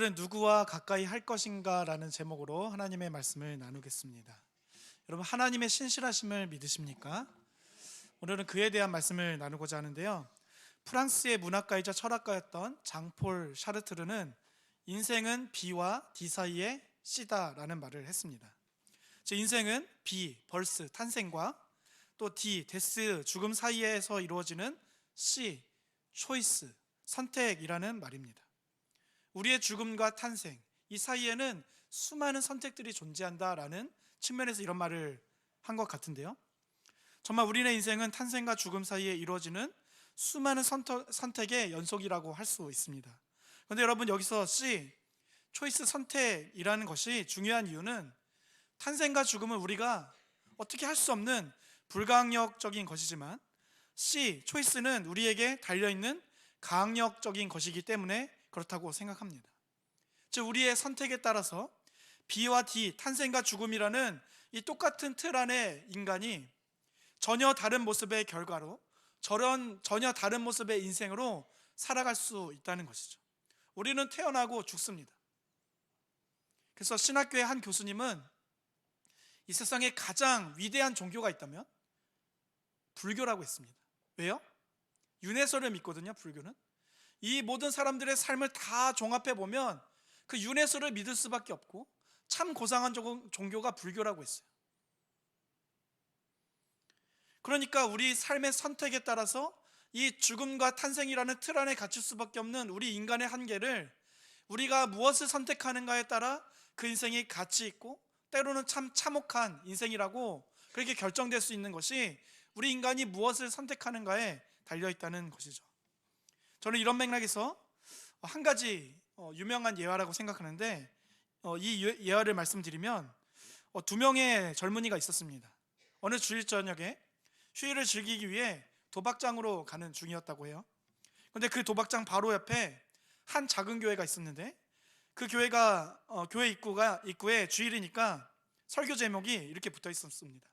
오늘은 누구와 가까이 할 것인가라는 제목으로 하나님의 말씀을 나누겠습니다. 여러분, 하나님의 신실하심을 믿으십니까? 오늘은 그에 대한 말씀을 나누고자 하는데요. 프랑스의 문학가이자 철학가였던 장폴 샤르트르는 인생은 B와 D 사이의 C다라는 말을 했습니다. 즉, 인생은 B, 벌스, 탄생과 또 D, 데스, 죽음 사이에서 이루어지는 C, 초이스, 선택이라는 말입니다. 우리의 죽음과 탄생, 이 사이에는 수많은 선택들이 존재한다라는 측면에서 이런 말을 한 것 같은데요. 정말 우리의 인생은 탄생과 죽음 사이에 이루어지는 수많은 선택의 연속이라고 할 수 있습니다. 그런데 여러분, 여기서 C, 초이스, 선택이라는 것이 중요한 이유는 탄생과 죽음은 우리가 어떻게 할 수 없는 불가항력적인 것이지만 C, 초이스는 우리에게 달려있는 가항력적인 것이기 때문에 그렇다고 생각합니다. 즉, 우리의 선택에 따라서 B와 D, 탄생과 죽음이라는 이 똑같은 틀 안에 인간이 전혀 다른 모습의 결과로 전혀 다른 모습의 인생으로 살아갈 수 있다는 것이죠. 우리는 태어나고 죽습니다. 그래서 신학교의 한 교수님은 이 세상에 가장 위대한 종교가 있다면 불교라고 했습니다. 왜요? 윤회설을 믿거든요. 불교는 이 모든 사람들의 삶을 다 종합해 보면 그 윤회설을 믿을 수밖에 없고 참 고상한 종교가 불교라고 했어요. 그러니까 우리 삶의 선택에 따라서 이 죽음과 탄생이라는 틀 안에 갇힐 수밖에 없는 우리 인간의 한계를 우리가 무엇을 선택하는가에 따라 그 인생이 가치 있고 때로는 참 참혹한 인생이라고 그렇게 결정될 수 있는 것이 우리 인간이 무엇을 선택하는가에 달려있다는 것이죠. 저는 이런 맥락에서 한 가지 유명한 예화라고 생각하는데, 이 예화를 말씀드리면 두 명의 젊은이가 있었습니다. 어느 주일 저녁에 휴일을 즐기기 위해 도박장으로 가는 중이었다고 해요. 그런데 그 도박장 바로 옆에 한 작은 교회가 있었는데 그 교회가 교회 입구에 주일이니까 설교 제목이 이렇게 붙어 있었습니다.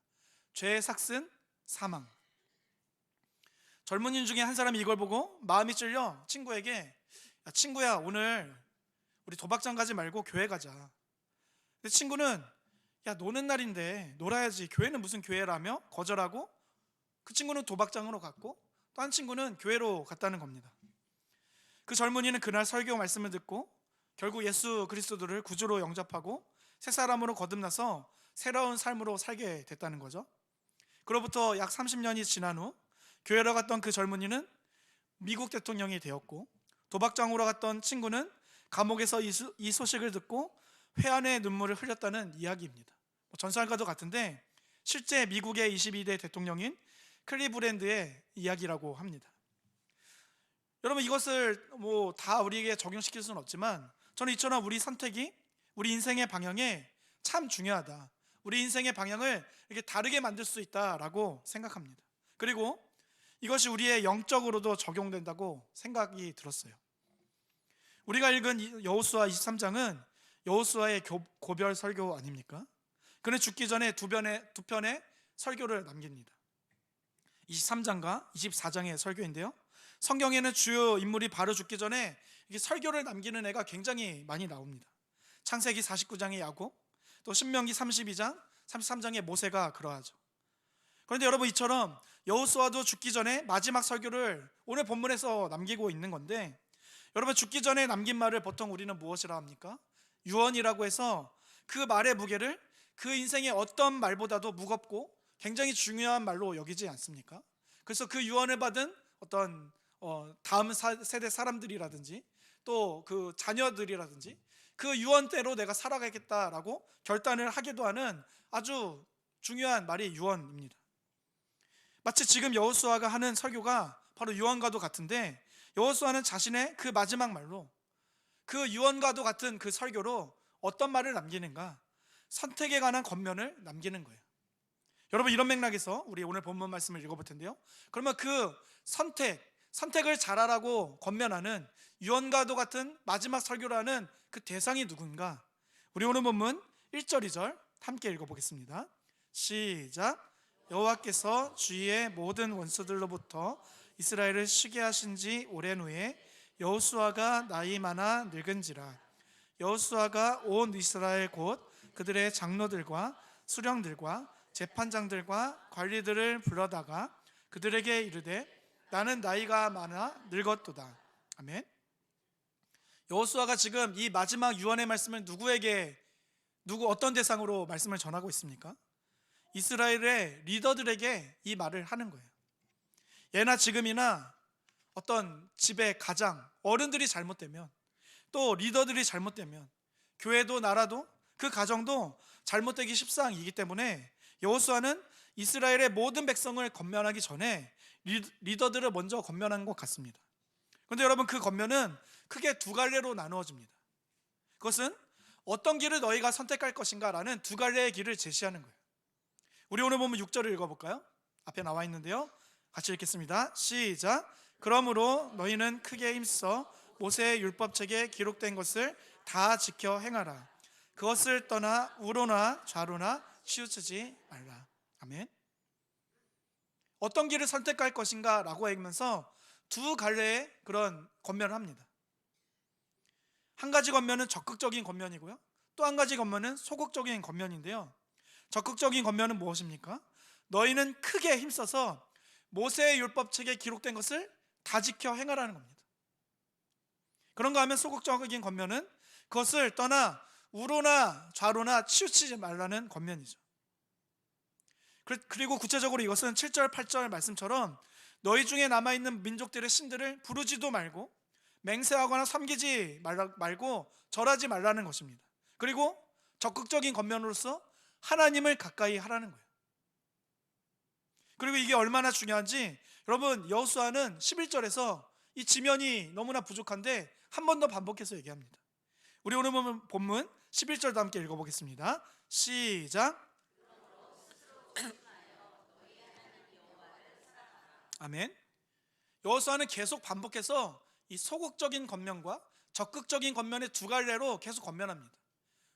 죄의 삭슨 사망. 젊은이 중에 한 사람이 이걸 보고 마음이 찔려 친구에게, 야, 친구야, 오늘 우리 도박장 가지 말고 교회 가자. 근데 친구는, 야, 노는 날인데 놀아야지, 교회는 무슨 교회라며 거절하고 그 친구는 도박장으로 갔고 또 한 친구는 교회로 갔다는 겁니다. 그 젊은이는 그날 설교 말씀을 듣고 결국 예수 그리스도를 구주로 영접하고 새 사람으로 거듭나서 새로운 삶으로 살게 됐다는 거죠. 그로부터 약 30년이 지난 후 교회로 갔던 그 젊은이는 미국 대통령이 되었고, 도박장으로 갔던 친구는 감옥에서 이 소식을 듣고 회한의 눈물을 흘렸다는 이야기입니다. 전설과도 같은데 실제 미국의 22대 대통령인 클리브랜드의 이야기라고 합니다. 여러분, 이것을 다 우리에게 적용시킬 수는 없지만 저는 이처럼 우리 선택이 우리 인생의 방향에 참 중요하다, 우리 인생의 방향을 이렇게 다르게 만들 수 있다라고 생각합니다. 그리고 이것이 우리의 영적으로도 적용된다고 생각이 들었어요. 우리가 읽은 여호수아 23장은 여호수아의 고별 설교 아닙니까? 그는 죽기 전에 두 편의 설교를 남깁니다. 23장과 24장의 설교인데요, 성경에는 주요 인물이 바로 죽기 전에 이렇게 설교를 남기는 애가 굉장히 많이 나옵니다. 창세기 49장의 야곱, 또 신명기 32장, 33장의 모세가 그러하죠. 그런데 여러분, 이처럼 여호수아도 죽기 전에 마지막 설교를 오늘 본문에서 남기고 있는 건데, 여러분, 죽기 전에 남긴 말을 보통 우리는 무엇이라 합니까? 유언이라고 해서 그 말의 무게를 그 인생의 어떤 말보다도 무겁고 굉장히 중요한 말로 여기지 않습니까? 그래서 그 유언을 받은 어떤 다음 세대 사람들이라든지 또 그 자녀들이라든지 그 유언대로 내가 살아가겠다라고 결단을 하기도 하는 아주 중요한 말이 유언입니다. 마치 지금 여호수아가 하는 설교가 바로 유언과도 같은데, 여호수아는 자신의 그 마지막 말로 그 유언과도 같은 그 설교로 어떤 말을 남기는가? 선택에 관한 권면을 남기는 거예요. 여러분, 이런 맥락에서 우리 오늘 본문 말씀을 읽어볼 텐데요, 그러면 그 선택을 잘하라고 권면하는 유언과도 같은 마지막 설교라는 그 대상이 누군가? 우리 오늘 본문 1절 2절 함께 읽어보겠습니다. 시작. 여호와께서 주위의 모든 원수들로부터 이스라엘을 쉬게 하신 지 오랜 후에 여호수아가 나이 많아 늙은지라 여호수아가 온 이스라엘 곧 그들의 장로들과 수령들과 재판장들과 관리들을 불러다가 그들에게 이르되 나는 나이가 많아 늙었도다. 아멘. 여호수아가 지금 이 마지막 유언의 말씀을 어떤 대상으로 말씀을 전하고 있습니까? 이스라엘의 리더들에게 이 말을 하는 거예요. 예나 지금이나 어떤 집의 가장 어른들이 잘못되면, 또 리더들이 잘못되면 교회도 나라도 그 가정도 잘못되기 십상이기 때문에 여호수아는 이스라엘의 모든 백성을 권면하기 전에 리더들을 먼저 권면한 것 같습니다. 그런데 여러분, 그 권면은 크게 두 갈래로 나누어집니다. 그것은 어떤 길을 너희가 선택할 것인가 라는 두 갈래의 길을 제시하는 거예요. 우리 오늘 보면 6절을 읽어볼까요? 앞에 나와 있는데요, 같이 읽겠습니다. 시작. 그러므로 너희는 크게 힘써 모세의 율법책에 기록된 것을 다 지켜 행하라. 그것을 떠나 우로나 좌로나 치우치지 말라. 아멘. 어떤 길을 선택할 것인가 라고 하면서 두 갈래의 그런 권면을 합니다. 한 가지 권면은 적극적인 권면이고요, 또 한 가지 권면은 소극적인 권면인데요. 적극적인 권면은 무엇입니까? 너희는 크게 힘써서 모세의 율법책에 기록된 것을 다 지켜 행하라는 겁니다. 그런가 하면 소극적인 권면은 그것을 떠나 우로나 좌로나 치우치지 말라는 권면이죠. 그리고 구체적으로 이것은 7절 8절 말씀처럼 너희 중에 남아있는 민족들의 신들을 부르지도 말고 맹세하거나 섬기지 말고 절하지 말라는 것입니다. 그리고 적극적인 권면으로서 하나님을 가까이 하라는 거예요. 그리고 이게 얼마나 중요한지, 여러분, 여호수아는 11절에서 이 지면이 너무나 부족한데 한 번 더 반복해서 얘기합니다. 우리 오늘 본문 11절도 함께 읽어보겠습니다. 시작. 아멘. 여호수아는 계속 반복해서 이 소극적인 권면과 적극적인 권면의 두 갈래로 계속 권면합니다.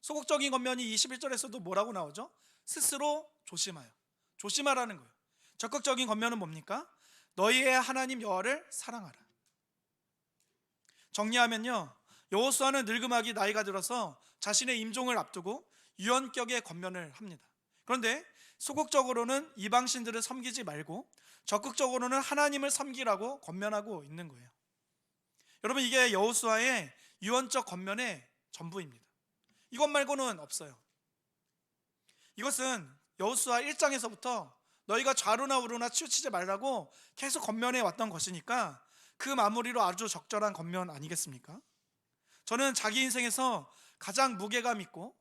소극적인 권면이 21절에서도 뭐라고 나오죠? 스스로 조심하라는 거예요. 적극적인 권면은 뭡니까? 너희의 하나님 여호와를 사랑하라. 정리하면요, 여호수아는 늙음하기 나이가 들어서 자신의 임종을 앞두고 유언격의 권면을 합니다. 그런데 소극적으로는 이방신들을 섬기지 말고 적극적으로는 하나님을 섬기라고 권면하고 있는 거예요. 여러분, 이게 여호수아의 유언적 권면의 전부입니다. 이것 말고는 없어요. 이것은 여호수아 1장에서부터 너희가 좌로나 우로나 치우치지 말라고 계속 권면해 왔던 것이니까 그 마무리로 아주 적절한 권면 아니겠습니까? 저는 자기 인생에서 가장 무게감 있고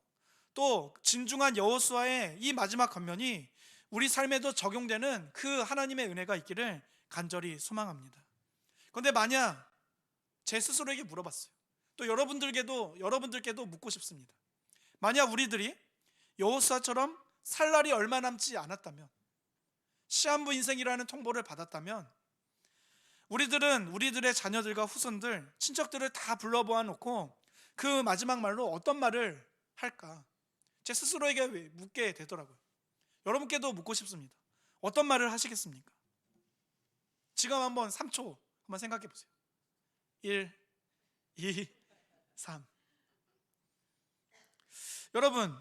또 진중한 여호수아의 이 마지막 권면이 우리 삶에도 적용되는 그 하나님의 은혜가 있기를 간절히 소망합니다. 그런데 만약 제 스스로에게 물어봤어요. 또 여러분들께도 묻고 싶습니다. 만약 우리들이 여호수아처럼 살 날이 얼마 남지 않았다면, 시한부 인생이라는 통보를 받았다면, 우리들은 우리들의 자녀들과 후손들, 친척들을 다 불러보아 놓고 그 마지막 말로 어떤 말을 할까? 제 스스로에게 묻게 되더라고요. 여러분께도 묻고 싶습니다. 어떤 말을 하시겠습니까? 지금 한번 3초 한번 생각해 보세요. 1, 2, 3. 여러분,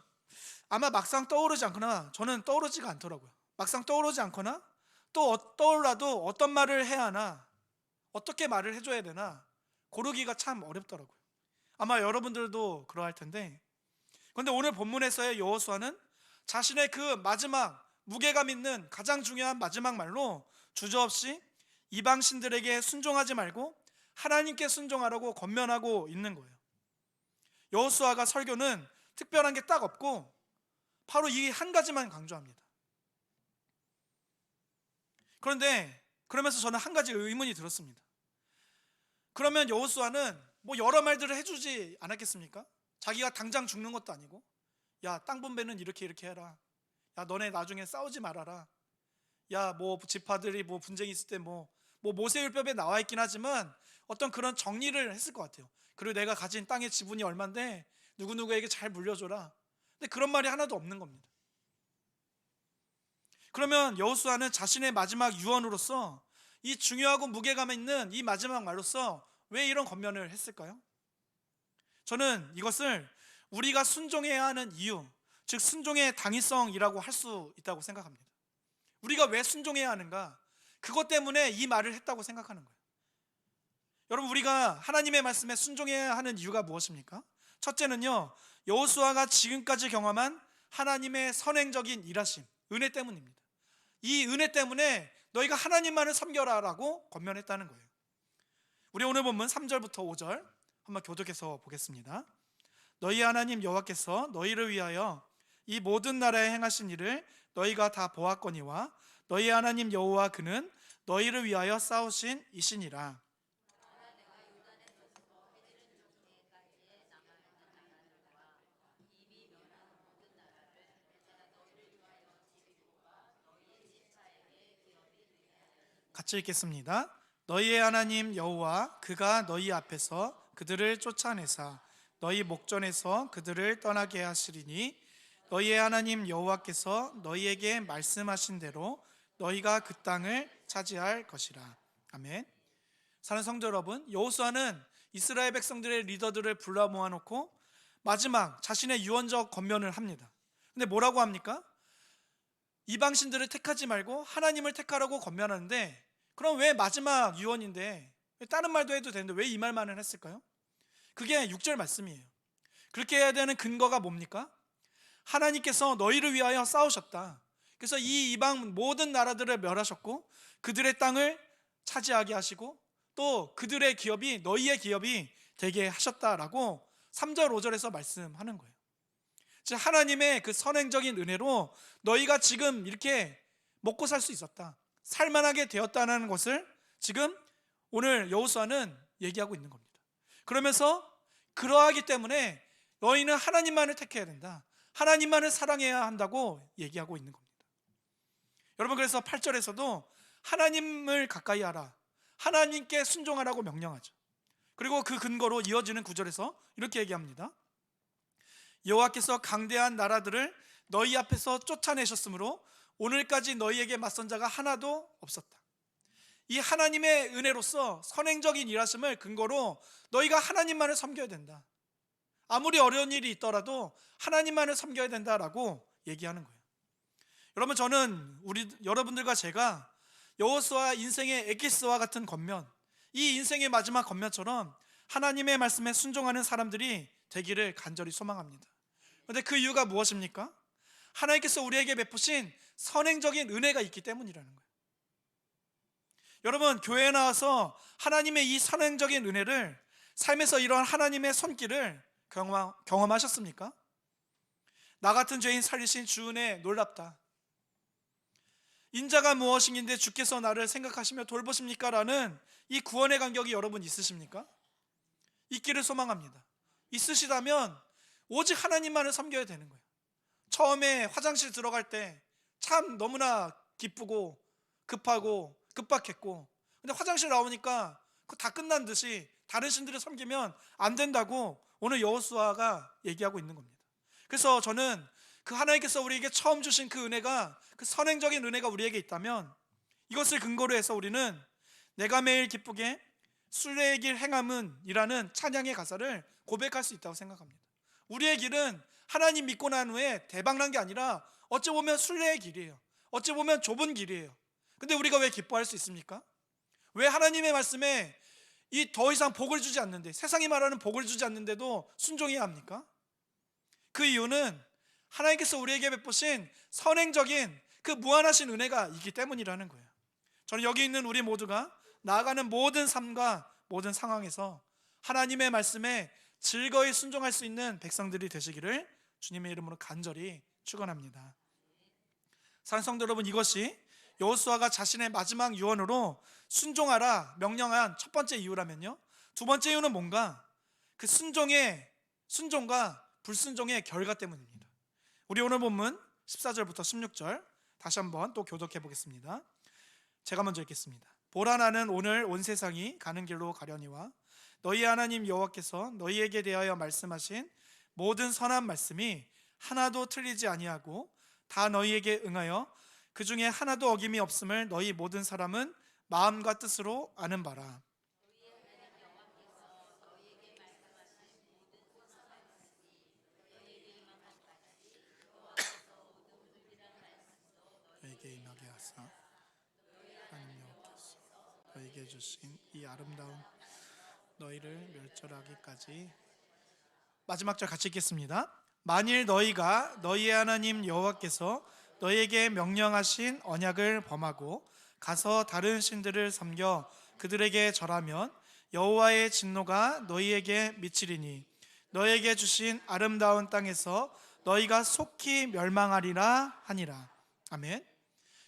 아마 막상 떠오르지 않거나, 저는 떠오르지가 않더라고요. 막상 떠오르지 않거나, 또 떠올라도 어떤 말을 해야 하나, 어떻게 말을 해줘야 되나 고르기가 참 어렵더라고요. 아마 여러분들도 그러할 텐데, 그런데 오늘 본문에서의 여호수아는 자신의 그 마지막 무게감 있는 가장 중요한 마지막 말로 주저없이 이방신들에게 순종하지 말고 하나님께 순종하라고 권면하고 있는 거예요. 여호수아가 설교는 특별한 게 딱 없고 바로 이 한 가지만 강조합니다. 그런데 그러면서 저는 한 가지 의문이 들었습니다. 그러면 여호수아는 뭐 여러 말들을 해주지 않았겠습니까? 자기가 당장 죽는 것도 아니고, 야, 땅 분배는 이렇게 해라. 야, 너네 나중에 싸우지 말아라. 야, 뭐 지파들이 뭐 분쟁이 있을 때 뭐 모세율법에 나와 있긴 하지만 어떤 그런 정리를 했을 것 같아요. 그리고 내가 가진 땅의 지분이 얼만데 누구누구에게 잘 물려줘라. 근데 그런 말이 하나도 없는 겁니다. 그러면 여호수아는 자신의 마지막 유언으로서 이 중요하고 무게감 있는 이 마지막 말로서 왜 이런 권면을 했을까요? 저는 이것을 우리가 순종해야 하는 이유, 즉 순종의 당위성이라고 할 수 있다고 생각합니다. 우리가 왜 순종해야 하는가? 그것 때문에 이 말을 했다고 생각하는 거예요. 여러분, 우리가 하나님의 말씀에 순종해야 하는 이유가 무엇입니까? 첫째는요, 여호수아가 지금까지 경험한 하나님의 선행적인 일하심, 은혜 때문입니다. 이 은혜 때문에 너희가 하나님만을 섬겨라 라고 권면했다는 거예요. 우리 오늘 본문 3절부터 5절 한번 교독해서 보겠습니다. 너희 하나님 여호와께서 너희를 위하여 이 모든 나라에 행하신 일을 너희가 다 보았거니와 너희 하나님 여호와 그는 너희를 위하여 싸우신 이시니라. 같이 읽겠습니다. 너희의 하나님 여호와 그가 너희 앞에서 그들을 쫓아내사 너희 목전에서 그들을 떠나게 하시리니 너희의 하나님 여호와께서 너희에게 말씀하신 대로 너희가 그 땅을 차지할 것이라. 아멘. 사랑하는 성도 여러분, 여호수아는 이스라엘 백성들의 리더들을 불러 모아놓고 마지막 자신의 유언적 권면을 합니다. 근데 뭐라고 합니까? 이방신들을 택하지 말고 하나님을 택하라고 권면하는데, 그럼 왜 마지막 유언인데 다른 말도 해도 되는데 왜 이 말만을 했을까요? 그게 6절 말씀이에요. 그렇게 해야 되는 근거가 뭡니까? 하나님께서 너희를 위하여 싸우셨다. 그래서 이 이방 모든 나라들을 멸하셨고 그들의 땅을 차지하게 하시고 또 그들의 기업이 너희의 기업이 되게 하셨다라고 3절 5절에서 말씀하는 거예요. 즉 하나님의 그 선행적인 은혜로 너희가 지금 이렇게 먹고 살 수 있었다, 살만하게 되었다는 것을 지금 오늘 여호수아는 얘기하고 있는 겁니다. 그러면서 그러하기 때문에 너희는 하나님만을 택해야 된다, 하나님만을 사랑해야 한다고 얘기하고 있는 겁니다. 여러분, 그래서 8절에서도 하나님을 가까이 하라, 하나님께 순종하라고 명령하죠. 그리고 그 근거로 이어지는 9절에서 이렇게 얘기합니다. 여호와께서 강대한 나라들을 너희 앞에서 쫓아내셨으므로 오늘까지 너희에게 맞선 자가 하나도 없었다. 이 하나님의 은혜로서 선행적인 일하심을 근거로 너희가 하나님만을 섬겨야 된다, 아무리 어려운 일이 있더라도 하나님만을 섬겨야 된다라고 얘기하는 거예요. 여러분, 저는 여러분들과 제가 여호수아 인생의 엑기스와 같은 권면, 이 인생의 마지막 권면처럼 하나님의 말씀에 순종하는 사람들이 되기를 간절히 소망합니다. 그런데 그 이유가 무엇입니까? 하나님께서 우리에게 베푸신 선행적인 은혜가 있기 때문이라는 거예요. 여러분, 교회에 나와서 하나님의 이 선행적인 은혜를, 삶에서 이러한 하나님의 손길을 경험하셨습니까? 나 같은 죄인 살리신 주 은혜 놀랍다, 인자가 무엇인데 주께서 나를 생각하시며 돌보십니까? 라는 이 구원의 감격이 여러분 있으십니까? 있기를 소망합니다. 있으시다면 오직 하나님만을 섬겨야 되는 거예요. 처음에 화장실 들어갈 때 참 너무나 기쁘고 급하고 급박했고, 근데 화장실 나오니까 그거 다 끝난 듯이 다른 신들을 섬기면 안 된다고 오늘 여호수아가 얘기하고 있는 겁니다. 그래서 저는 그 하나님께서 우리에게 처음 주신 그 은혜가, 그 선행적인 은혜가 우리에게 있다면 이것을 근거로 해서 우리는 내가 매일 기쁘게 순례의 길 행함은 이라는 찬양의 가사를 고백할 수 있다고 생각합니다. 우리의 길은 하나님 믿고 난 후에 대박난 게 아니라 어찌 보면 순례의 길이에요. 어찌 보면 좁은 길이에요. 근데 우리가 왜 기뻐할 수 있습니까? 왜 하나님의 말씀에 이 더 이상 복을 주지 않는데, 세상이 말하는 복을 주지 않는데도 순종해야 합니까? 그 이유는 하나님께서 우리에게 베푸신 선행적인 그 무한하신 은혜가 있기 때문이라는 거예요. 저는 여기 있는 우리 모두가 나아가는 모든 삶과 모든 상황에서 하나님의 말씀에 즐거이 순종할 수 있는 백성들이 되시기를 주님의 이름으로 간절히 축원합니다. 사랑하는 성도 여러분, 이것이 여호수아가 자신의 마지막 유언으로 순종하라 명령한 첫 번째 이유라면요, 두 번째 이유는 뭔가? 그 순종과 불순종의 결과 때문입니다. 우리 오늘 본문 14절부터 16절 다시 한번 또 교독해 보겠습니다. 제가 먼저 읽겠습니다. 보라, 나는 오늘 온 세상이 가는 길로 가려니와 너희 하나님 여호와께서 너희에게 대하여 말씀하신 모든 선한 말씀이 하나도 틀리지 아니하고 다 너희에게 응하여 그 중에 하나도 어김이 없음을 너희 모든 사람은 마음과 뜻으로 아는 바라. 너희에게 임하게 하사 하나님 여호와께서 너희에게 주신 이 아름다운 너희를 멸절하기까지. 마지막 절 같이 읽겠습니다. 만일 너희가 너희의 하나님 여호와께서 너희에게 명령하신 언약을 범하고 가서 다른 신들을 섬겨 그들에게 절하면 여호와의 진노가 너희에게 미치리니 너희에게 주신 아름다운 땅에서 너희가 속히 멸망하리라 하니라. 아멘.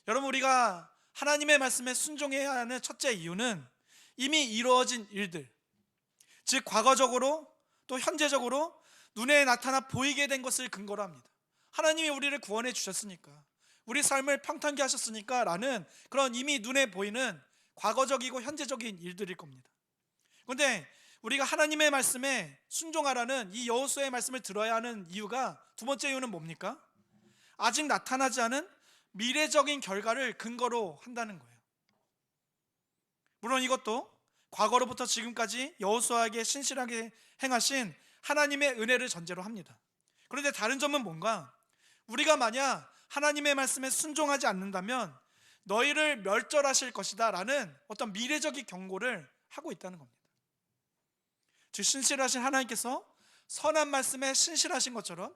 여러분, 우리가 하나님의 말씀에 순종해야 하는 첫째 이유는 이미 이루어진 일들, 즉 과거적으로 또 현재적으로 눈에 나타나 보이게 된 것을 근거로 합니다. 하나님이 우리를 구원해 주셨으니까, 우리 삶을 평탄케 하셨으니까 라는 그런 이미 눈에 보이는 과거적이고 현재적인 일들일 겁니다. 그런데 우리가 하나님의 말씀에 순종하라는 이 여호수아의 말씀을 들어야 하는 이유가, 두 번째 이유는 뭡니까? 아직 나타나지 않은 미래적인 결과를 근거로 한다는 거예요. 물론 이것도 과거로부터 지금까지 여호수아에게 신실하게 행하신 하나님의 은혜를 전제로 합니다. 그런데 다른 점은 뭔가, 우리가 만약 하나님의 말씀에 순종하지 않는다면 너희를 멸절하실 것이다 라는 어떤 미래적인 경고를 하고 있다는 겁니다. 즉 신실하신 하나님께서 선한 말씀에 신실하신 것처럼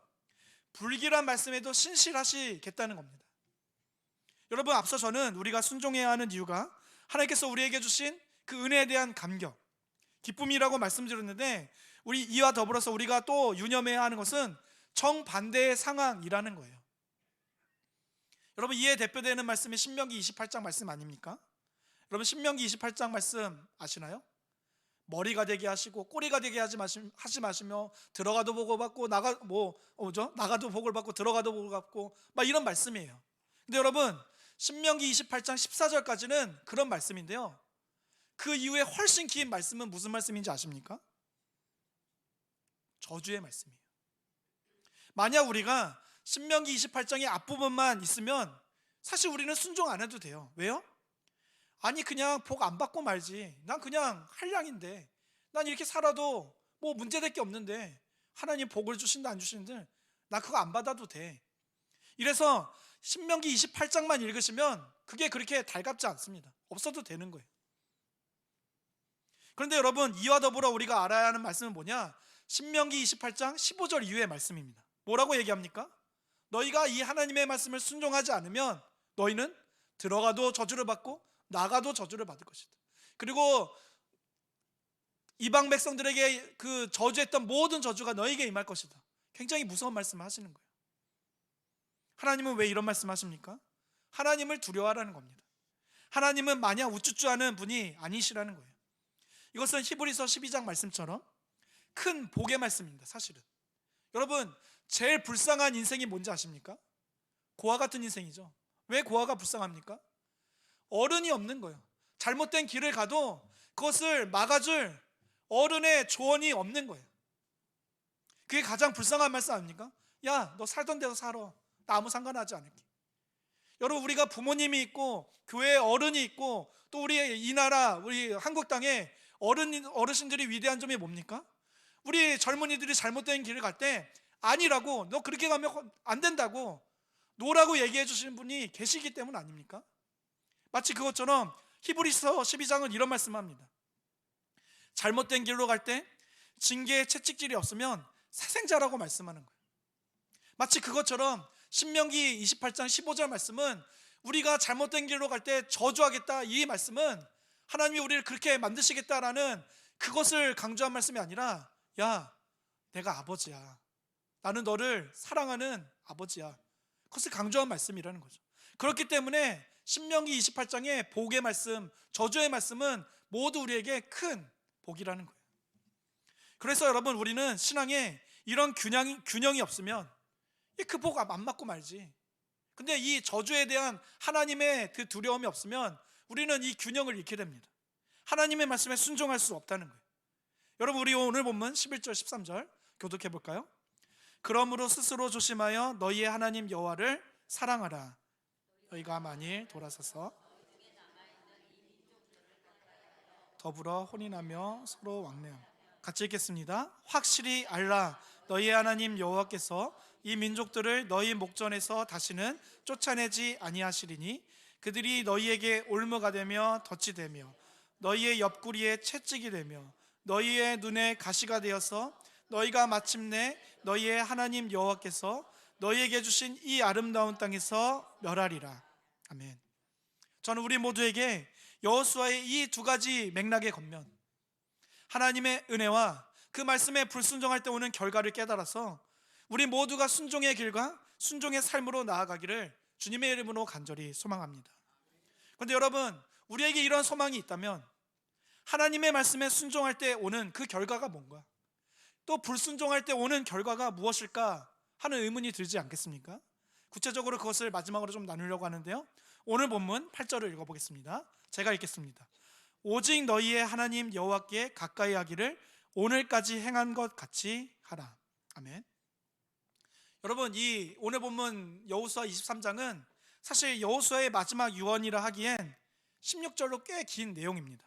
불길한 말씀에도 신실하시겠다는 겁니다. 여러분, 앞서 저는 우리가 순종해야 하는 이유가 하나님께서 우리에게 주신 그 은혜에 대한 감격, 기쁨이라고 말씀드렸는데, 우리 이와 더불어서 우리가 또 유념해야 하는 것은 정반대의 상황이라는 거예요. 여러분, 이에 대표되는 말씀이 신명기 28장 말씀 아닙니까? 여러분, 신명기 28장 말씀 아시나요? 머리가 되게 하시고 꼬리가 되게 하지 마시며 들어가도 복을 받고 나가도 복을 받고 들어가도 복을 받고 막 이런 말씀이에요. 근데 여러분, 신명기 28장 14절까지는 그런 말씀인데요, 그 이후에 훨씬 긴 말씀은 무슨 말씀인지 아십니까? 저주의 말씀이에요. 만약 우리가 신명기 28장의 앞부분만 있으면 사실 우리는 순종 안 해도 돼요. 왜요? 아니 그냥 복 안 받고 말지, 난 그냥 한량인데, 난 이렇게 살아도 뭐 문제될 게 없는데 하나님 복을 주신다 안 주시는데 나 그거 안 받아도 돼. 이래서 신명기 28장만 읽으시면 그게 그렇게 달갑지 않습니다. 없어도 되는 거예요. 그런데 여러분, 이와 더불어 우리가 알아야 하는 말씀은 뭐냐? 신명기 28장 15절 이후의 말씀입니다. 뭐라고 얘기합니까? 너희가 이 하나님의 말씀을 순종하지 않으면 너희는 들어가도 저주를 받고 나가도 저주를 받을 것이다. 그리고 이방 백성들에게 그 저주했던 모든 저주가 너희에게 임할 것이다. 굉장히 무서운 말씀을 하시는 거예요. 하나님은 왜 이런 말씀 하십니까? 하나님을 두려워하라는 겁니다. 하나님은 마냥 우쭈쭈하는 분이 아니시라는 거예요. 이것은 히브리서 12장 말씀처럼 큰 복의 말씀입니다. 사실은 여러분, 제일 불쌍한 인생이 뭔지 아십니까? 고아 같은 인생이죠. 왜 고아가 불쌍합니까? 어른이 없는 거예요. 잘못된 길을 가도 그것을 막아줄 어른의 조언이 없는 거예요. 그게 가장 불쌍한 말씀 아닙니까? 야, 너 살던 데서 살아. 나 아무 상관하지 않을게. 여러분, 우리가 부모님이 있고 교회에 어른이 있고 또 우리 이 나라, 우리 한국 땅에 어르신들이 위대한 점이 뭡니까? 우리 젊은이들이 잘못된 길을 갈 때 아니라고, 너 그렇게 가면 안 된다고 노라고 얘기해 주시는 분이 계시기 때문 아닙니까? 마치 그것처럼 히브리서 12장은 이런 말씀합니다. 잘못된 길로 갈 때 징계의 채찍질이 없으면 새생자라고 말씀하는 거예요. 마치 그것처럼 신명기 28장 15절 말씀은 우리가 잘못된 길로 갈 때 저주하겠다, 이 말씀은 하나님이 우리를 그렇게 만드시겠다라는 그것을 강조한 말씀이 아니라, 야, 내가 아버지야, 나는 너를 사랑하는 아버지야, 그것을 강조한 말씀이라는 거죠. 그렇기 때문에 신명기 28장의 복의 말씀, 저주의 말씀은 모두 우리에게 큰 복이라는 거예요. 그래서 여러분, 우리는 신앙에 이런 균형이 없으면 그 복 안 맞고 말지. 근데 이 저주에 대한 하나님의 그 두려움이 없으면 우리는 이 균형을 잃게 됩니다. 하나님의 말씀에 순종할 수 없다는 거예요. 여러분, 우리 오늘 본문 11절 13절 교독해 볼까요? 그러므로 스스로 조심하여 너희의 하나님 여호와를 사랑하라. 너희가 만일 돌아서서 더불어 혼인하며 서로 왕래함. 같이 읽겠습니다. 확실히 알라. 너희의 하나님 여호와께서 이 민족들을 너희 목전에서 다시는 쫓아내지 아니하시리니 그들이 너희에게 올무가 되며 덫이 되며 너희의 옆구리에 채찍이 되며 너희의 눈에 가시가 되어서 너희가 마침내 너희의 하나님 여호와께서 너희에게 주신 이 아름다운 땅에서 멸하리라. 아멘. 저는 우리 모두에게 여호수아의 이 두 가지 맥락의 겉면, 하나님의 은혜와 그 말씀에 불순종할 때 오는 결과를 깨달아서 우리 모두가 순종의 길과 순종의 삶으로 나아가기를 주님의 이름으로 간절히 소망합니다. 그런데 여러분, 우리에게 이런 소망이 있다면 하나님의 말씀에 순종할 때 오는 그 결과가 뭔가, 또 불순종할 때 오는 결과가 무엇일까 하는 의문이 들지 않겠습니까? 구체적으로 그것을 마지막으로 좀 나누려고 하는데요, 오늘 본문 8절을 읽어보겠습니다. 제가 읽겠습니다. 오직 너희의 하나님 여호와께 가까이 하기를 오늘까지 행한 것 같이 하라. 아멘. 여러분, 이 오늘 본문 여호수아 23장은 사실 여호수아의 마지막 유언이라 하기엔 16절로 꽤 긴 내용입니다.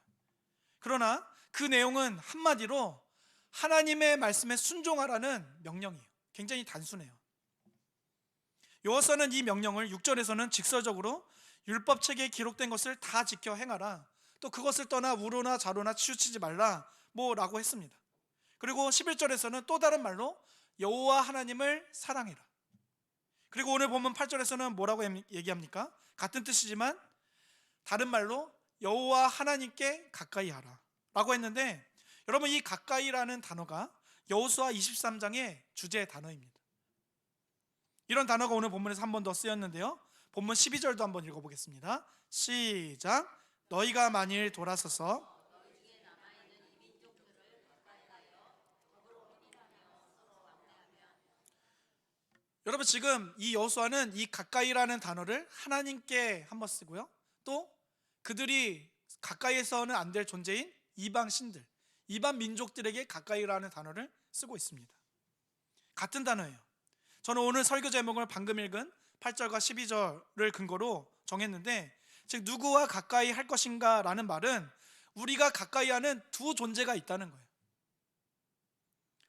그러나 그 내용은 한마디로 하나님의 말씀에 순종하라는 명령이에요. 굉장히 단순해요. 여호수아는 이 명령을 6절에서는 직설적으로 율법책에 기록된 것을 다 지켜 행하라, 또 그것을 떠나 우로나 자로나 치우치지 말라 라고 했습니다. 그리고 11절에서는 또 다른 말로 여호와 하나님을 사랑해라. 그리고 오늘 보면 8절에서는 뭐라고 얘기합니까? 같은 뜻이지만 다른 말로 여호와 하나님께 가까이 하라 라고 했는데, 여러분, 이 가까이라는 단어가 여호수아 23장의 주제 단어입니다. 이런 단어가 오늘 본문에서 한 번 더 쓰였는데요, 본문 12절도 한번 읽어보겠습니다. 시작. 너희가 만일 돌아서서 여러분, 지금 이 여호수아는 이 가까이라는 단어를 하나님께 한번 쓰고요, 또 그들이 가까이에서는 안 될 존재인 이방 신들, 이방 민족들에게 가까이라는 단어를 쓰고 있습니다. 같은 단어예요. 저는 오늘 설교 제목을 방금 읽은 8절과 12절을 근거로 정했는데, 즉 누구와 가까이 할 것인가 라는 말은 우리가 가까이 하는 두 존재가 있다는 거예요.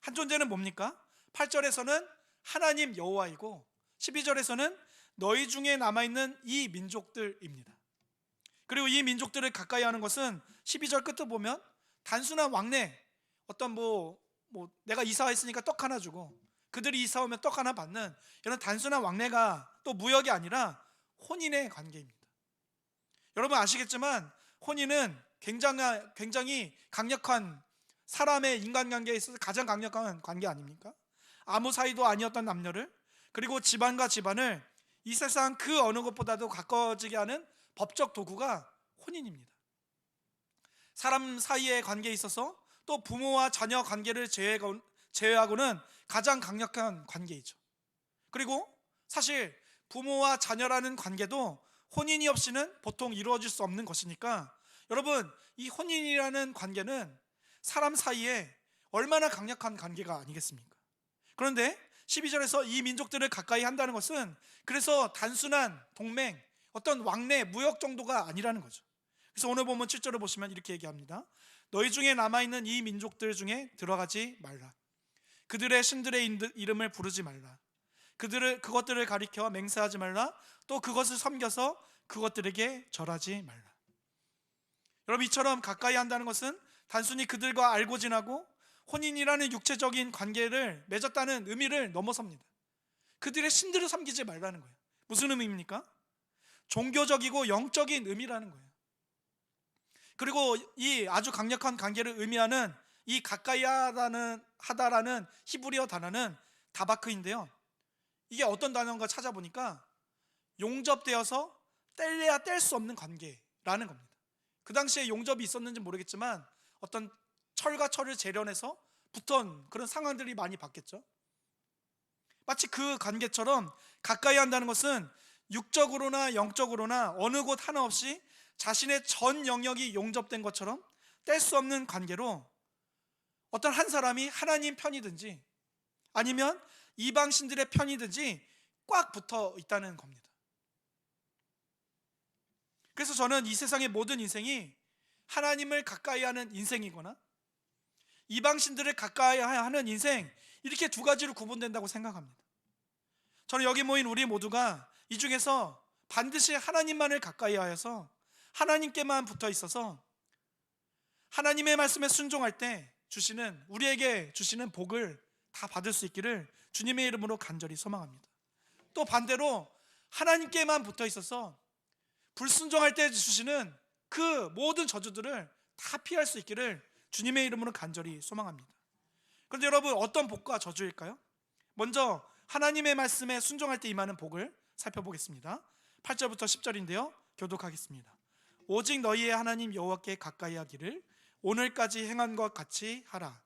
한 존재는 뭡니까? 8절에서는 하나님 여호와이고 12절에서는 너희 중에 남아있는 이 민족들입니다. 그리고 이 민족들을 가까이 하는 것은 12절 끝을 보면 단순한 왕래, 어떤 내가 이사 했으니까 떡 하나 주고 그들이 이사 오면 떡 하나 받는 이런 단순한 왕래가 또 무역이 아니라 혼인의 관계입니다. 여러분 아시겠지만 혼인은 굉장히 강력한, 사람의 인간관계에 있어서 가장 강력한 관계 아닙니까? 아무 사이도 아니었던 남녀를, 그리고 집안과 집안을 이 세상 그 어느 것보다도 가까워지게 하는 법적 도구가 혼인입니다. 사람 사이의 관계에 있어서 또 부모와 자녀 관계를 제외하고는 가장 강력한 관계이죠. 그리고 사실 부모와 자녀라는 관계도 혼인이 없이는 보통 이루어질 수 없는 것이니까, 여러분, 이 혼인이라는 관계는 사람 사이에 얼마나 강력한 관계가 아니겠습니까? 그런데 12절에서 이 민족들을 가까이 한다는 것은 그래서 단순한 동맹, 어떤 왕래, 무역 정도가 아니라는 거죠. 그래서 오늘 보면 7절을 보시면 이렇게 얘기합니다. 너희 중에 남아있는 이 민족들 중에 들어가지 말라. 그들의 신들의 이름을 부르지 말라. 그것들을 가리켜 맹세하지 말라. 또 그것을 섬겨서 그것들에게 절하지 말라. 여러분, 이처럼 가까이 한다는 것은 단순히 그들과 알고 지나고 혼인이라는 육체적인 관계를 맺었다는 의미를 넘어섭니다. 그들의 신들을 섬기지 말라는 거예요. 무슨 의미입니까? 종교적이고 영적인 의미라는 거예요. 그리고 이 아주 강력한 관계를 의미하는 이 가까이 하다라는 히브리어 단어는 다바크인데요, 이게 어떤 단어인가 찾아보니까 용접되어서 뗄래야 뗄 수 없는 관계라는 겁니다. 그 당시에 용접이 있었는지 모르겠지만 어떤 철과 철을 재련해서 붙은 그런 상황들이 많이 봤겠죠. 마치 그 관계처럼 가까이 한다는 것은 육적으로나 영적으로나 어느 곳 하나 없이 자신의 전 영역이 용접된 것처럼 뗄 수 없는 관계로 어떤 한 사람이 하나님 편이든지 아니면 이방 신들의 편이든지 꽉 붙어 있다는 겁니다. 그래서 저는 이 세상의 모든 인생이 하나님을 가까이 하는 인생이거나 이방 신들을 가까이 하는 인생, 이렇게 두 가지로 구분된다고 생각합니다. 저는 여기 모인 우리 모두가 이 중에서 반드시 하나님만을 가까이 하여서 하나님께만 붙어 있어서 하나님의 말씀에 순종할 때 우리에게 주시는 복을 다 받을 수 있기를 주님의 이름으로 간절히 소망합니다. 또 반대로 하나님께만 붙어 있어서 불순종할 때 주시는 그 모든 저주들을 다 피할 수 있기를 주님의 이름으로 간절히 소망합니다. 그런데 여러분, 어떤 복과 저주일까요? 먼저 하나님의 말씀에 순종할 때 임하는 복을 살펴보겠습니다. 8절부터 10절인데요 교독하겠습니다. 오직 너희의 하나님 여호와께 가까이 하기를 오늘까지 행한 것 같이 하라.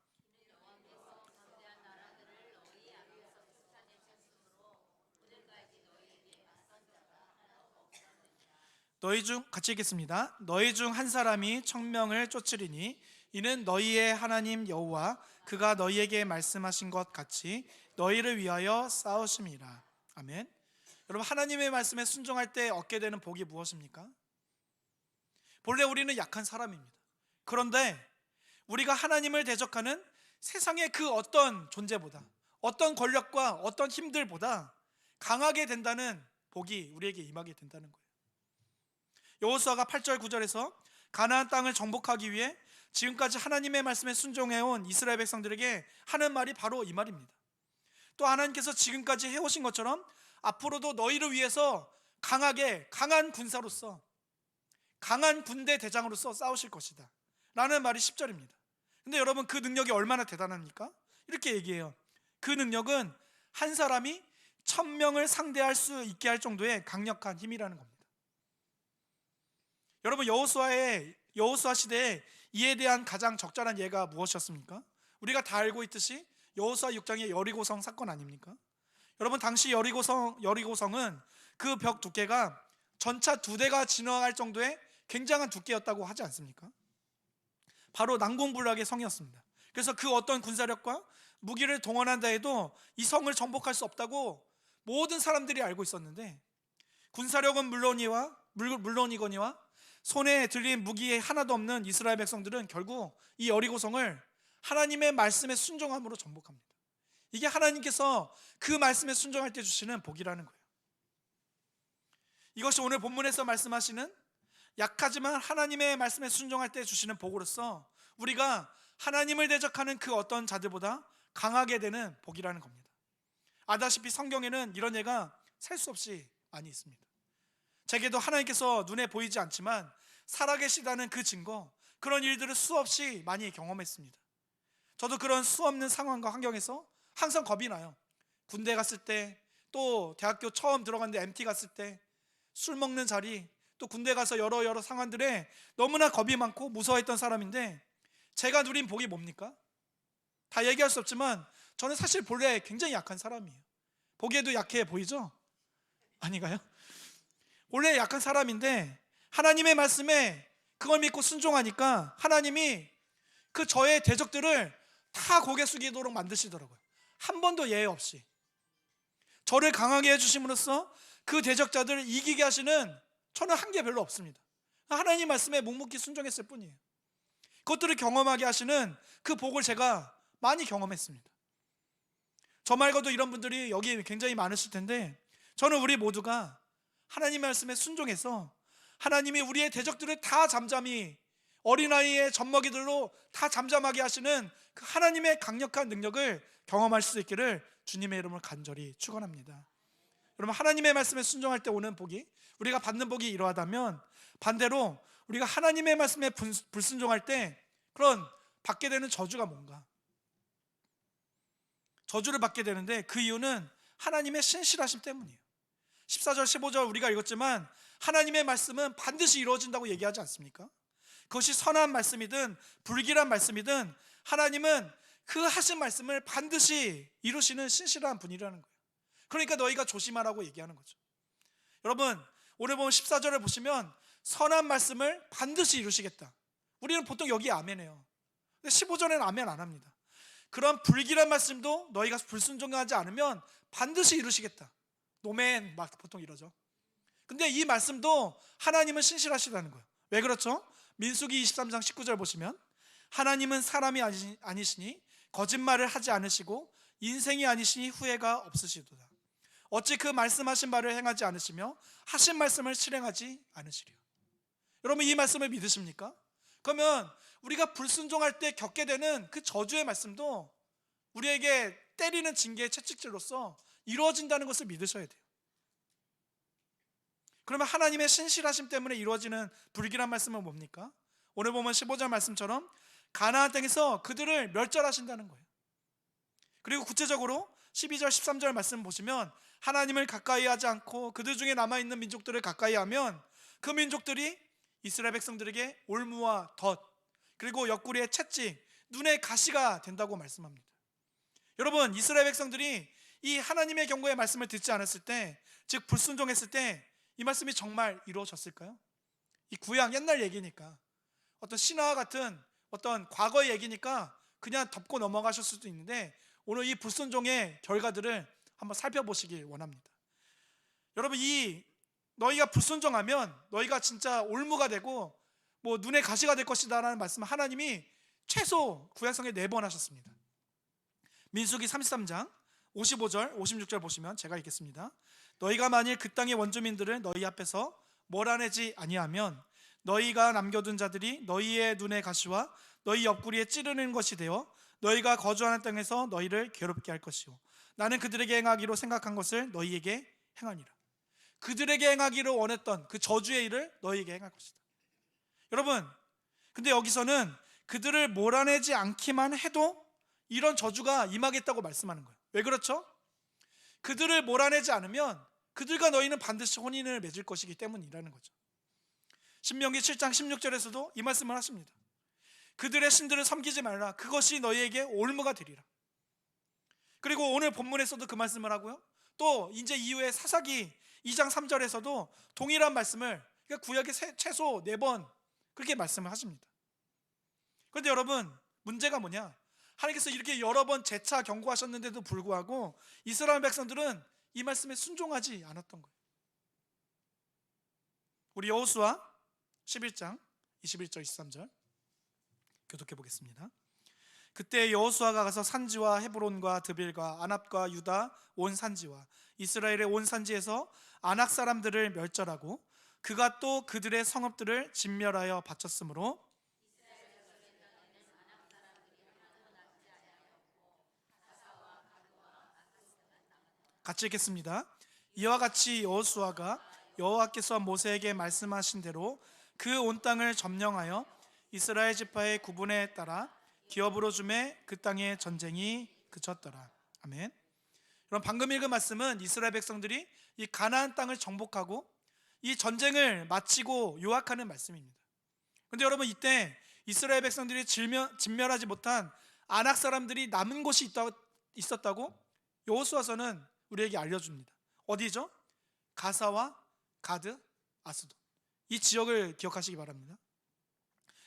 같이 읽겠습니다. 너희 중 한 사람이 천명을 쫓으리니 이는 너희의 하나님 여호와 그가 너희에게 말씀하신 것 같이 너희를 위하여 싸우심이라. 아멘. 여러분, 하나님의 말씀에 순종할 때 얻게 되는 복이 무엇입니까? 본래 우리는 약한 사람입니다. 그런데 우리가 하나님을 대적하는 세상의 그 어떤 존재보다, 어떤 권력과 어떤 힘들보다 강하게 된다는 복이 우리에게 임하게 된다는 거예요. 여호수아가 8절 9절에서 가나안 땅을 정복하기 위해 지금까지 하나님의 말씀에 순종해온 이스라엘 백성들에게 하는 말이 바로 이 말입니다. 또 하나님께서 지금까지 해오신 것처럼 앞으로도 너희를 위해서 강한 군사로서, 강한 군대 대장으로서 싸우실 것이다 라는 말이 10절입니다. 근데 여러분, 그 능력이 얼마나 대단합니까? 이렇게 얘기해요. 그 능력은 한 사람이 1000명을 상대할 수 있게 할 정도의 강력한 힘이라는 겁니다. 여러분, 여호수아 시대에 이에 대한 가장 적절한 예가 무엇이었습니까? 우리가 다 알고 있듯이 여호수아 6장의 여리고성 사건 아닙니까? 여러분, 당시 여리고성은 그 벽 두께가 전차 2대가 지나갈 정도의 굉장한 두께였다고 하지 않습니까? 바로 난공불락의 성이었습니다. 그래서 그 어떤 군사력과 무기를 동원한다 해도 이 성을 정복할 수 없다고 모든 사람들이 알고 있었는데, 군사력은 물론이거니와 손에 들린 무기 하나도 없는 이스라엘 백성들은 결국 이 여리고성을 하나님의 말씀에 순종함으로 정복합니다. 이게 하나님께서 그 말씀에 순종할 때 주시는 복이라는 거예요. 이것이 오늘 본문에서 말씀하시는 약하지만 하나님의 말씀에 순종할 때 주시는 복으로서 우리가 하나님을 대적하는 그 어떤 자들보다 강하게 되는 복이라는 겁니다. 아다시피 성경에는 이런 예가 셀 수 없이 많이 있습니다. 제게도 하나님께서 눈에 보이지 않지만 살아계시다는 그 증거, 그런 일들을 수없이 많이 경험했습니다. 저도 그런 수없는 상황과 환경에서 항상 겁이 나요. 군대 갔을 때, 또 대학교 처음 들어갔는데 MT 갔을 때, 술 먹는 자리, 또 군대 가서 여러 상황들에 너무나 겁이 많고 무서워했던 사람인데, 제가 누린 복이 뭡니까? 다 얘기할 수 없지만 저는 사실 본래 굉장히 약한 사람이에요. 보기에도 약해 보이죠? 아닌가요? 원래 약한 사람인데 하나님의 말씀에 그걸 믿고 순종하니까 하나님이 그 저의 대적들을 다 고개 숙이도록 만드시더라고요. 한 번도 예외 없이 저를 강하게 해주심으로써 그 대적자들을 이기게 하시는, 저는 한 게 별로 없습니다. 하나님 말씀에 묵묵히 순종했을 뿐이에요. 그것들을 경험하게 하시는 그 복을 제가 많이 경험했습니다. 저 말고도 이런 분들이 여기 굉장히 많으실 텐데, 저는 우리 모두가 하나님 말씀에 순종해서 하나님이 우리의 대적들을 다 잠잠히, 어린아이의 젖먹이들로 다 잠잠하게 하시는 그 하나님의 강력한 능력을 경험할 수 있기를 주님의 이름으로 간절히 축원합니다. 여러분, 하나님의 말씀에 순종할 때 오는 복이, 우리가 받는 복이 이러하다면, 반대로 우리가 하나님의 말씀에 불순종할 때 그런 받게 되는 저주가 뭔가? 저주를 받게 되는데 그 이유는 하나님의 신실하심 때문이에요. 14절 15절 우리가 읽었지만 하나님의 말씀은 반드시 이루어진다고 얘기하지 않습니까? 그것이 선한 말씀이든 불길한 말씀이든 하나님은 그 하신 말씀을 반드시 이루시는 신실한 분이라는 거예요. 그러니까 너희가 조심하라고 얘기하는 거죠. 여러분, 오늘 보면 14절을 보시면 선한 말씀을 반드시 이루시겠다. 우리는 보통 여기에 아멘해요. 근데 15절에는 아멘 안 합니다. 그런 불길한 말씀도 너희가 불순종하지 않으면 반드시 이루시겠다. 노멘 막 보통 이러죠. 근데 이 말씀도 하나님은 신실하시다는 거예요. 왜 그렇죠? 민수기 23장 19절 보시면 하나님은 사람이 아니시니 거짓말을 하지 않으시고 인생이 아니시니 후회가 없으시도다. 어찌 그 말씀하신 바를 행하지 않으시며 하신 말씀을 실행하지 않으시리요. 여러분, 이 말씀을 믿으십니까? 그러면 우리가 불순종할 때 겪게 되는 그 저주의 말씀도 우리에게 때리는 징계의 채찍질로서 이루어진다는 것을 믿으셔야 돼요. 그러면 하나님의 신실하심 때문에 이루어지는 불길한 말씀은 뭡니까? 오늘 보면 15절 말씀처럼 가나안 땅에서 그들을 멸절하신다는 거예요. 그리고 구체적으로 12절 13절 말씀 보시면 하나님을 가까이 하지 않고 그들 중에 남아있는 민족들을 가까이 하면 그 민족들이 이스라엘 백성들에게 올무와 덫, 그리고 옆구리에 채찍, 눈에 가시가 된다고 말씀합니다. 여러분, 이스라엘 백성들이 이 하나님의 경고의 말씀을 듣지 않았을 때, 즉 불순종했을 때 이 말씀이 정말 이루어졌을까요? 이 구약 옛날 얘기니까, 어떤 신화와 같은 어떤 과거의 얘기니까 그냥 덮고 넘어가실 수도 있는데, 오늘 이 불순종의 결과들을 한번 살펴보시길 원합니다. 여러분, 너희가 불순종하면 너희가 진짜 올무가 되고 뭐 눈에 가시가 될 것이다 라는 말씀을 하나님이 최소 구약성에 4번 하셨습니다. 민수기 33장 55절 56절 보시면 제가 읽겠습니다. 너희가 만일 그 땅의 원주민들을 너희 앞에서 몰아내지 아니하면 너희가 남겨둔 자들이 너희의 눈에 가시와 너희 옆구리에 찌르는 것이 되어 너희가 거주하는 땅에서 너희를 괴롭게 할 것이요 나는 그들에게 행하기로 생각한 것을 너희에게 행하니라. 그들에게 행하기로 원했던 그 저주의 일을 너희에게 행할 것이다. 여러분, 근데 여기서는 그들을 몰아내지 않기만 해도 이런 저주가 임하겠다고 말씀하는 거예요. 왜 그렇죠? 그들을 몰아내지 않으면 그들과 너희는 반드시 혼인을 맺을 것이기 때문이라는 거죠. 신명기 7장 16절에서도 이 말씀을 하십니다. 그들의 신들을 섬기지 말라. 그것이 너희에게 올무가 되리라. 그리고 오늘 본문에서도 그 말씀을 하고요. 또 이제 이후에 사사기 2장 3절에서도 동일한 말씀을, 그러니까 구약에 최소 4번 그렇게 말씀을 하십니다. 그런데 여러분, 문제가 뭐냐? 하나님께서 이렇게 여러 번 재차 경고하셨는데도 불구하고 이스라엘 백성들은 이 말씀에 순종하지 않았던 거예요. 우리 여호수아 11장 21절 23절 교독해 보겠습니다. 그때 여호수아가 가서 산지와 헤브론과 드빌과 아납과 유다 온 산지와 이스라엘의 온 산지에서 아낙 사람들을 멸절하고 그가 또 그들의 성읍들을 진멸하여 바쳤으므로 같이 읽겠습니다. 이와 같이 여호수아가 여호와께서 모세에게 말씀하신 대로 그 온 땅을 점령하여 이스라엘 지파의 구분에 따라 기업으로 주매 그 땅의 전쟁이 그쳤더라. 아멘. 그럼 방금 읽은 말씀은 이스라엘 백성들이 이 가나안 땅을 정복하고 이 전쟁을 마치고 요약하는 말씀입니다. 그런데 여러분, 이때 이스라엘 백성들이 진멸하지 못한 아낙 사람들이 남은 곳이 있었다고 여호수아서는 우리에게 알려줍니다. 어디죠? 가사와 가드, 아스돗. 이 지역을 기억하시기 바랍니다.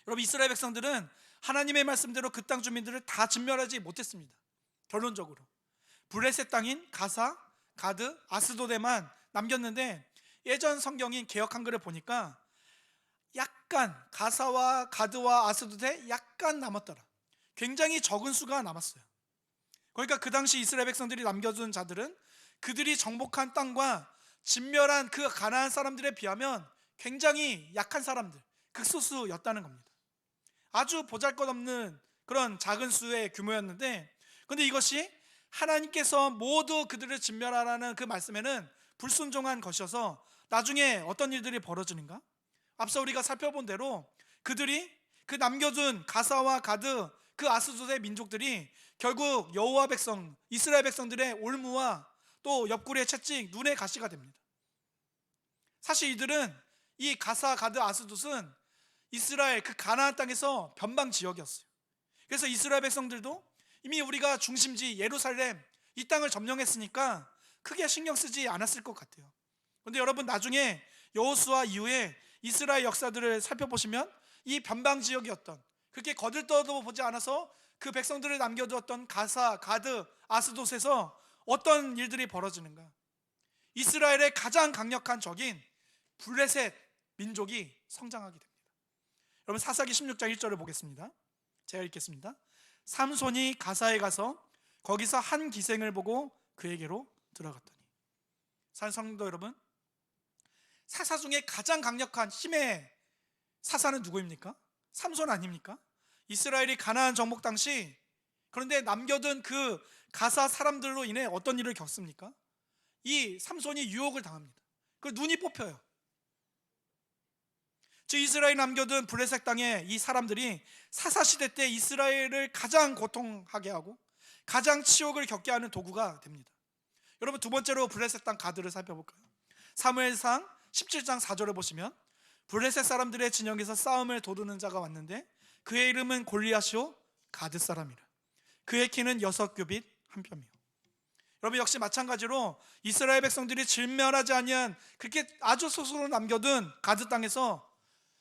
여러분, 이스라엘 백성들은 하나님의 말씀대로 그 땅 주민들을 다 진멸하지 못했습니다. 결론적으로 블레셋 땅인 가사, 가드, 아스돗에만 남겼는데, 예전 성경인 개역 한글을 보니까 약간 가사와 가드와 아스돗에 약간 남았더라. 굉장히 적은 수가 남았어요. 그러니까 그 당시 이스라엘 백성들이 남겨둔 자들은 그들이 정복한 땅과 진멸한 그 가나안 사람들에 비하면 굉장히 약한 사람들, 극소수였다는 겁니다. 아주 보잘것없는 그런 작은 수의 규모였는데, 그런데 이것이 하나님께서 모두 그들을 진멸하라는 그 말씀에는 불순종한 것이어서 나중에 어떤 일들이 벌어지는가? 앞서 우리가 살펴본 대로 그들이 그 남겨둔 가사와 가드, 그 아스돗의 민족들이 결국 여호와 백성, 이스라엘 백성들의 올무와 또 옆구리의 채찍, 눈의 가시가 됩니다. 사실 이들은, 이 가사, 가드, 아스돗은 이스라엘 그 가나안 땅에서 변방 지역이었어요. 그래서 이스라엘 백성들도 이미 우리가 중심지 예루살렘 이 땅을 점령했으니까 크게 신경 쓰지 않았을 것 같아요. 그런데 여러분, 나중에 여호수아 이후에 이스라엘 역사들을 살펴보시면 이 변방 지역이었던, 그렇게 거들떠도 보지 않아서 그 백성들을 남겨두었던 가사, 가드, 아스돗에서 어떤 일들이 벌어지는가? 이스라엘의 가장 강력한 적인 블레셋 민족이 성장하게 됩니다. 여러분, 사사기 16장 1절을 보겠습니다. 제가 읽겠습니다. 삼손이 가사에 가서 거기서 한 기생을 보고 그에게로 들어갔더니. 사는 성도 여러분, 사사 중에 가장 강력한 힘의 사사는 누구입니까? 삼손 아닙니까? 이스라엘이 가나안 정복 당시, 그런데 남겨둔 그 가사 사람들로 인해 어떤 일을 겪습니까? 이 삼손이 유혹을 당합니다. 그 눈이 뽑혀요. 즉 이스라엘 남겨둔 블레셋 땅에 이 사람들이 사사시대 때 이스라엘을 가장 고통하게 하고 가장 치욕을 겪게 하는 도구가 됩니다. 여러분, 두 번째로 블레셋 땅 가드를 살펴볼까요? 사무엘상 17장 4절을 보시면 블레셋 사람들의 진영에서 싸움을 도두는 자가 왔는데 그의 이름은 골리앗이요 가드 사람이라. 그의 키는 6규빗 1뼘이요. 여러분, 역시 마찬가지로 이스라엘 백성들이 진멸하지 아니한 그렇게 아주 소수로 남겨둔 가드 땅에서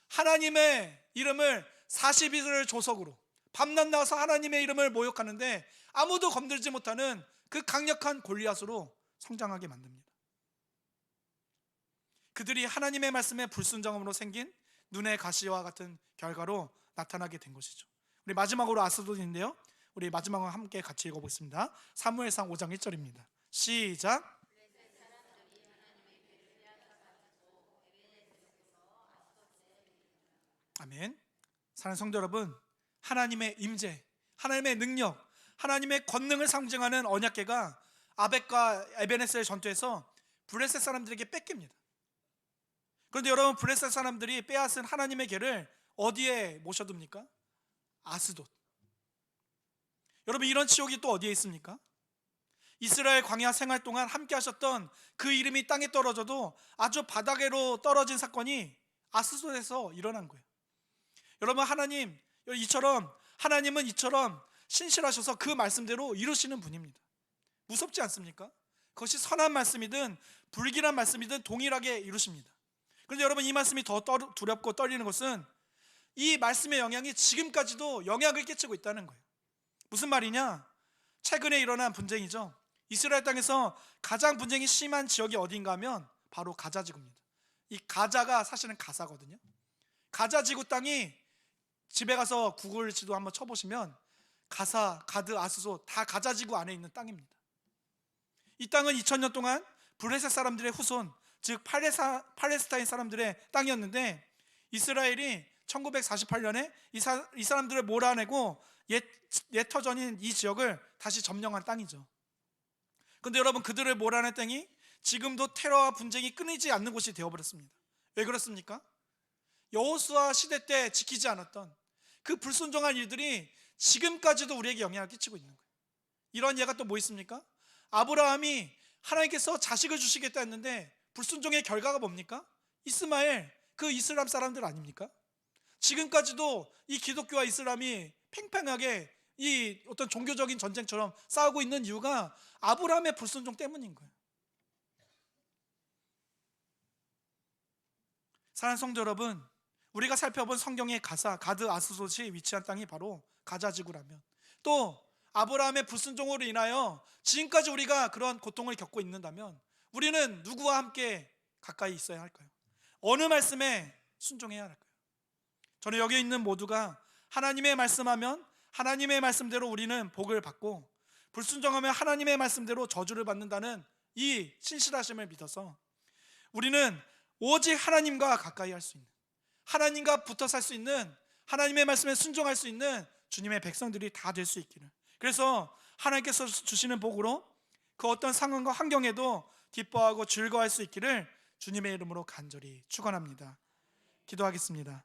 하나님의 이름을 40일을 조석으로 밤낮 나와서 하나님의 이름을 모욕하는데 아무도 건들지 못하는 그 강력한 골리앗으로 성장하게 만듭니다. 그들이 하나님의 말씀에 불순종함으로 생긴 눈의 가시와 같은 결과로 나타나게 된 것이죠. 우리 마지막으로 아스돗인데요, 우리 마지막으로 함께 같이 읽어보겠습니다. 사무엘상 5장 1절입니다. 시작. 아멘. 사랑하는 성도 여러분, 하나님의 임재, 하나님의 능력, 하나님의 권능을 상징하는 언약궤가 아벡과 에베네셀 전투에서 블레셋 사람들에게 뺏깁니다. 그런데 여러분, 블레셋 사람들이 빼앗은 하나님의 궤를 어디에 모셔둡니까? 아스돗. 여러분, 이런 치욕이 또 어디에 있습니까? 이스라엘 광야 생활 동안 함께 하셨던 그 이름이 땅에 떨어져도 아주 바닥으로 떨어진 사건이 아스돗에서 일어난 거예요. 여러분, 하나님은 이처럼 신실하셔서 그 말씀대로 이루시는 분입니다. 무섭지 않습니까? 그것이 선한 말씀이든 불길한 말씀이든 동일하게 이루십니다. 그런데 여러분, 이 말씀이 더 두렵고 떨리는 것은 이 말씀의 영향이 지금까지도 영향을 끼치고 있다는 거예요. 무슨 말이냐? 최근에 일어난 분쟁이죠. 이스라엘 땅에서 가장 분쟁이 심한 지역이 어딘가 하면 바로 가자 지구입니다. 이 가자가 사실은 가사거든요. 가자 지구 땅이 집에 가서 구글 지도 한번 쳐보시면 가사, 가드, 아스돗 다 가자 지구 안에 있는 땅입니다. 이 땅은 2000년 동안 블레셋 사람들의 후손, 즉 팔레스타인 사람들의 땅이었는데 이스라엘이 1948년에 이 사람들을 몰아내고 옛 터전인 이 지역을 다시 점령한 땅이죠. 그런데 여러분, 그들을 몰아낸 땅이 지금도 테러와 분쟁이 끊이지 않는 곳이 되어버렸습니다. 왜 그렇습니까? 여호수아 시대 때 지키지 않았던 그 불순종한 일들이 지금까지도 우리에게 영향을 끼치고 있는 거예요. 이런 예가 또 뭐 있습니까? 아브라함이 하나님께서 자식을 주시겠다 했는데 불순종의 결과가 뭡니까? 이스마엘, 그 이슬람 사람들 아닙니까? 지금까지도 이 기독교와 이슬람이 팽팽하게 이 어떤 종교적인 전쟁처럼 싸우고 있는 이유가 아브라함의 불순종 때문인 거예요. 사랑하는 성도 여러분, 우리가 살펴본 성경의 가사, 가드 아스돗이 위치한 땅이 바로 가자지구라면, 또 아브라함의 불순종으로 인하여 지금까지 우리가 그런 고통을 겪고 있는다면 우리는 누구와 함께 가까이 있어야 할까요? 어느 말씀에 순종해야 할까요? 저는 여기 있는 모두가 하나님의 말씀하면 하나님의 말씀대로 우리는 복을 받고, 불순종하면 하나님의 말씀대로 저주를 받는다는 이 신실하심을 믿어서 우리는 오직 하나님과 가까이 할 수 있는, 하나님과 붙어 살 수 있는, 하나님의 말씀에 순종할 수 있는 주님의 백성들이 다 될 수 있기를, 그래서 하나님께서 주시는 복으로 그 어떤 상황과 환경에도 기뻐하고 즐거워할 수 있기를 주님의 이름으로 간절히 축원합니다. 기도하겠습니다.